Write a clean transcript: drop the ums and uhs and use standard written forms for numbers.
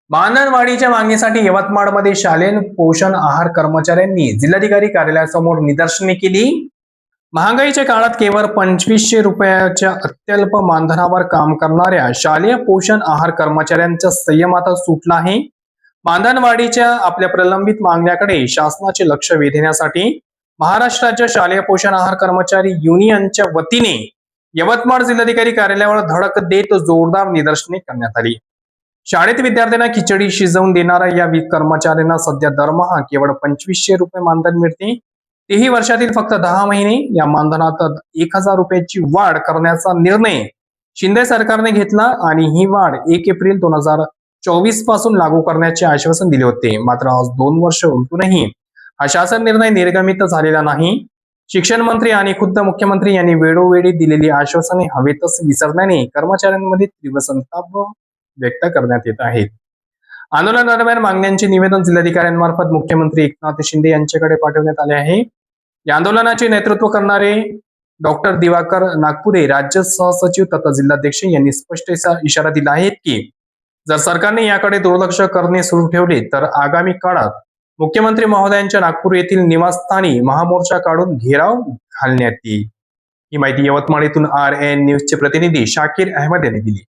मानधनवाढीच्या मागणीसाठी यवतमाळमध्ये शालेय पोषण आहार कर्मचाऱ्यांनी जिल्हाधिकारी कार्यालयासमोर निदर्शने केली। महागाईच्या काळात केवळ 2500 रुपयाच्या अत्यल्प मानधनावर काम करणाऱ्या शालेय पोषण आहार कर्मचाऱ्यांचा संयम आता सुटला आहे। मानधनवाढीच्या आपल्या प्रलंबित मागण्याकडे शासनाचे लक्ष वेधण्यासाठी महाराष्ट्र राज्य शालेय पोषण आहार कर्मचारी युनियनच्या वतीने यवतमाळ जिल्हाधिकारी कार्यालयावर धडक देत जोरदार निदर्शने करण्यात आली। शाळेत विद्यार्थ्यांना खिचडी शिजवून देणाऱ्या या कर्मचाऱ्यांना सध्या दरमहा केवळ 2500 रुपये मानधन मिळते, तेही वर्षातील फक्त 10 महिने। या मानधनात 1000 रुपयाची वाढ करण्याचा निर्णय शिंदे सरकारने घेतला आणि ही वाढ 1 एप्रिल 2024 पासून लागू करण्याचे आश्वासन दिले होते। मात्र आज 2 वर्ष उलटूनही हा शासन निर्णय निर्गमित झालेला नाही। शिक्षण मंत्री आणि खुद्द मुख्यमंत्री यांनी वेळोवेळी दिलेली आश्वासने हवेतच विसरल्याने कर्मचाऱ्यांमध्ये तीव्र संताप व्यक्त करण्यात येत आहेत। आंदोलनादरम्यान मागण्यांचे निवेदन जिल्हाधिकाऱ्यांमार्फत मुख्यमंत्री एकनाथ शिंदे यांच्याकडे पाठवण्यात आले आहे। या आंदोलनाचे नेतृत्व करणारे डॉक्टर दिवाकर नागपुरे राज्य सहसचिव तथा जिल्हाध्यक्ष यांनी स्पष्ट इशारा दिला आहे की जर सरकारने याकडे दुर्लक्ष करणे सुरू ठेवले तर आगामी काळात मुख्यमंत्री महोदयांच्या नागपूर येथील निवासस्थानी महामोर्चा काढून घेराव घालण्यात येईल। ही माहिती यवतमाळ येथून RN न्यूजचे प्रतिनिधी शाकीर अहमद यांनी दिली।